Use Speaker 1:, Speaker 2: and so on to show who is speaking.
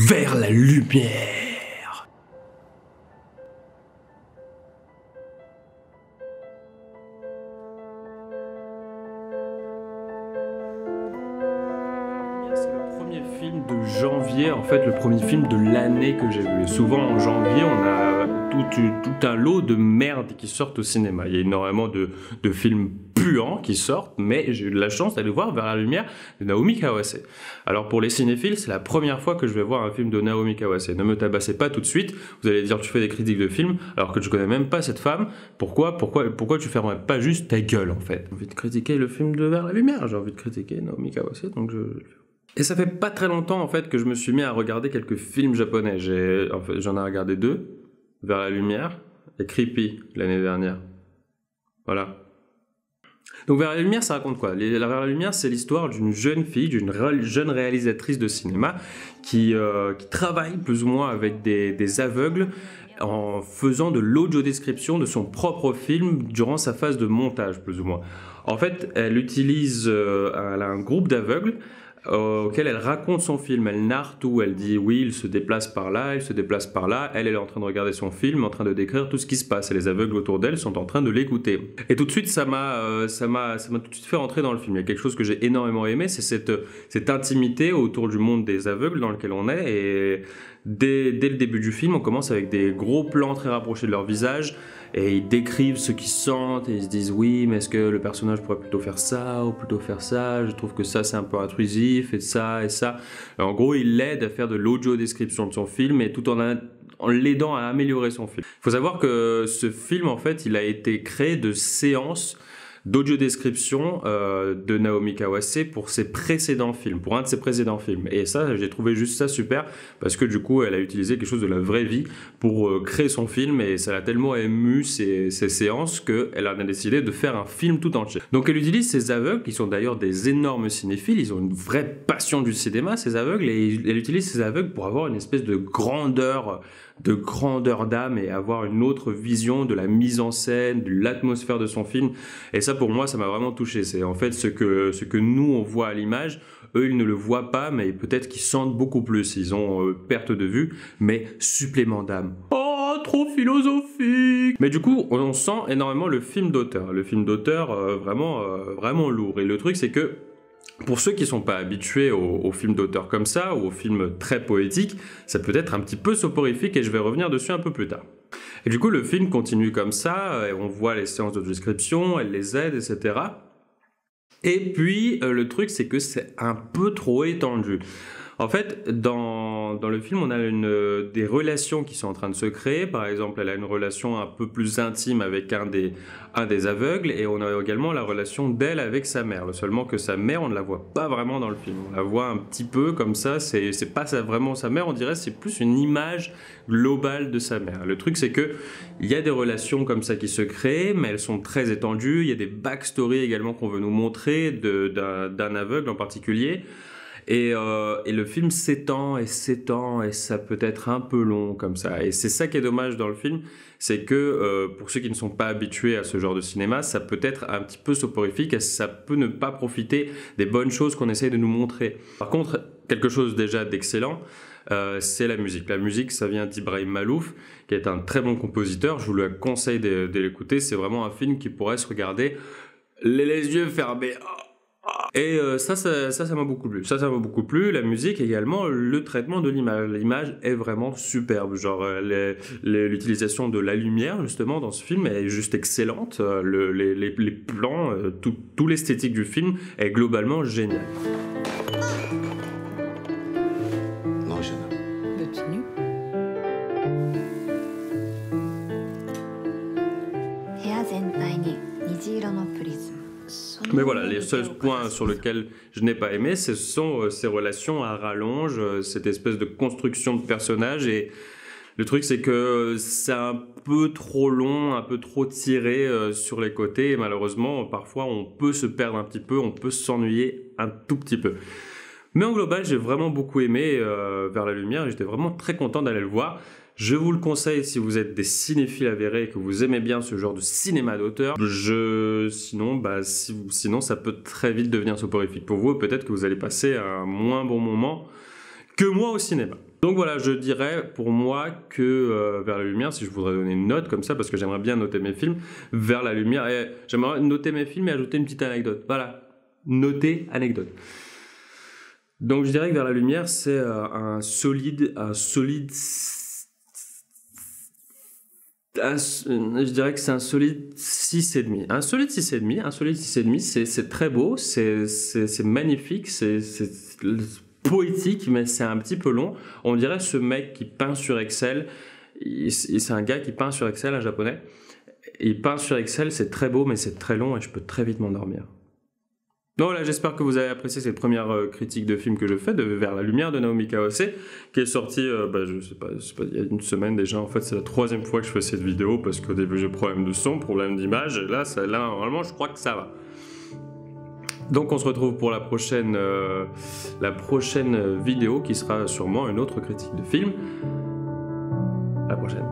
Speaker 1: Vers la lumière. C'est le premier film de janvier, en fait le premier film de l'année que j'ai vu. Et souvent en janvier on a tout un lot de merde qui sortent au cinéma. Il y a énormément de films puants qui sortent, mais j'ai eu de la chance d'aller voir Vers la lumière de Naomi Kawase. Alors pour les cinéphiles, c'est la première fois que je vais voir un film de Naomi Kawase. Ne me tabassez pas tout de suite, vous allez dire tu fais des critiques de films alors que tu connais même pas cette femme. Pourquoi tu fermerais pas juste ta gueule en fait? J'ai envie de critiquer le film de Vers la lumière, j'ai envie de critiquer Naomi Kawase, donc je le fais. Et ça fait pas très longtemps en fait que je me suis mis à regarder quelques films japonais. J'en ai regardé 2, Vers la lumière et Creepy l'année dernière. Voilà. Donc Vers la lumière, ça raconte quoi? Vers la lumière, c'est l'histoire d'une jeune fille, d'une jeune réalisatrice de cinéma qui travaille plus ou moins avec des aveugles en faisant de l'audio-description de son propre film durant sa phase de montage plus ou moins. En fait, elle a un groupe d'aveugles auquel elle raconte son film, elle narre tout, elle dit oui, il se déplace par là, il se déplace par là, elle est en train de regarder son film, en train de décrire tout ce qui se passe, et les aveugles autour d'elle sont en train de l'écouter. Et tout de suite, ça m'a tout de suite fait rentrer dans le film. Il y a quelque chose que j'ai énormément aimé, c'est cette intimité autour du monde des aveugles dans lequel on est, et dès le début du film, on commence avec des gros plans très rapprochés de leur visage, et ils décrivent ce qu'ils sentent, et ils se disent oui, mais est-ce que le personnage pourrait plutôt faire ça, ou plutôt faire ça, je trouve que ça c'est un peu intrusif, et ça, et ça. En gros, il l'aide à faire de l'audio-description de son film, et tout en l'aidant à améliorer son film. Il faut savoir que ce film, en fait, il a été créé de séances d'audio-description de Naomi Kawase pour ses précédents films, pour un de ses précédents films. Et ça, j'ai trouvé juste ça super, parce que du coup, elle a utilisé quelque chose de la vraie vie pour créer son film, et ça l'a tellement ému, ces séances, qu'elle en a décidé de faire un film tout entier. Donc elle utilise ces aveugles, qui sont d'ailleurs des énormes cinéphiles, ils ont une vraie passion du cinéma, ces aveugles, et elle utilise ces aveugles pour avoir une espèce de grandeur d'âme et avoir une autre vision de la mise en scène, de l'atmosphère de son film. Et ça, pour moi, ça m'a vraiment touché. C'est en fait ce que nous, on voit à l'image, eux, ils ne le voient pas, mais peut-être qu'ils sentent beaucoup plus. Ils ont perte de vue, mais supplément d'âme. Oh, trop philosophique! Mais du coup, on sent énormément le film d'auteur. Le film d'auteur, vraiment lourd. Et le truc, c'est que pour ceux qui ne sont pas habitués aux films d'auteur comme ça, ou aux films très poétiques, ça peut être un petit peu soporifique et je vais revenir dessus un peu plus tard. Et du coup, le film continue comme ça, et on voit les séances de description, elle les aide, etc. Et puis, le truc, c'est que c'est un peu trop étendu. En fait, dans le film, on a des relations qui sont en train de se créer. Par exemple, elle a une relation un peu plus intime avec un des aveugles, et on a également la relation d'elle avec sa mère. Seulement que sa mère, on ne la voit pas vraiment dans le film. On la voit un petit peu comme ça, c'est pas vraiment sa mère, on dirait c'est plus une image globale de sa mère. Le truc, c'est que il y a des relations comme ça qui se créent, mais elles sont très étendues. Il y a des backstories également qu'on veut nous montrer d'un aveugle en particulier. Et le film s'étend et ça peut être un peu long comme ça. Et c'est ça qui est dommage dans le film, c'est que pour ceux qui ne sont pas habitués à ce genre de cinéma, ça peut être un petit peu soporifique et ça peut ne pas profiter des bonnes choses qu'on essaye de nous montrer. Par contre, quelque chose déjà d'excellent, c'est la musique. La musique, ça vient d'Ibrahim Malouf, qui est un très bon compositeur. Je vous le conseille de l'écouter. C'est vraiment un film qui pourrait se regarder les yeux fermés. Et ça m'a beaucoup plu. Ça m'a beaucoup plu. La musique également, le traitement de l'image. L'image est vraiment superbe. Genre l'utilisation de la lumière justement dans ce film est juste excellente. Les plans, tout l'esthétique du film est globalement génial. Mais voilà, les seuls points sur lesquels je n'ai pas aimé, ce sont ces relations à rallonge, cette espèce de construction de personnages. Et le truc, c'est que c'est un peu trop long, un peu trop tiré sur les côtés. Et malheureusement, parfois, on peut se perdre un petit peu, on peut s'ennuyer un tout petit peu. Mais en global, j'ai vraiment beaucoup aimé Vers la lumière et j'étais vraiment très content d'aller le voir. Je vous le conseille si vous êtes des cinéphiles avérés et que vous aimez bien ce genre de cinéma d'auteur. Sinon, ça peut très vite devenir soporifique pour vous. Peut-être que vous allez passer un moins bon moment que moi au cinéma. Donc voilà, je dirais pour moi que Vers la lumière, si je voudrais donner une note comme ça, parce que j'aimerais bien noter mes films, Vers la lumière, et j'aimerais noter mes films et ajouter une petite anecdote. Voilà, noter anecdote. Donc je dirais que Vers la lumière, c'est un solide, je dirais que c'est un solide 6,5. Un solide 6,5, c'est très beau, c'est magnifique, c'est poétique, mais c'est un petit peu long. On dirait ce mec qui peint sur Excel, c'est un gars qui peint sur Excel, un japonais. Il peint sur Excel, c'est très beau, mais c'est très long et je peux très vite m'endormir. Donc voilà, j'espère que vous avez apprécié cette première critique de film que je fais, de Vers la lumière de Naomi Kawase, qui est sortie, je sais pas, il y a une semaine déjà. En fait, c'est la 3e fois que je fais cette vidéo, parce qu'au début j'ai problème de son, problème d'image, et là, normalement, je crois que ça va. Donc on se retrouve pour la prochaine vidéo, qui sera sûrement une autre critique de film. À la prochaine.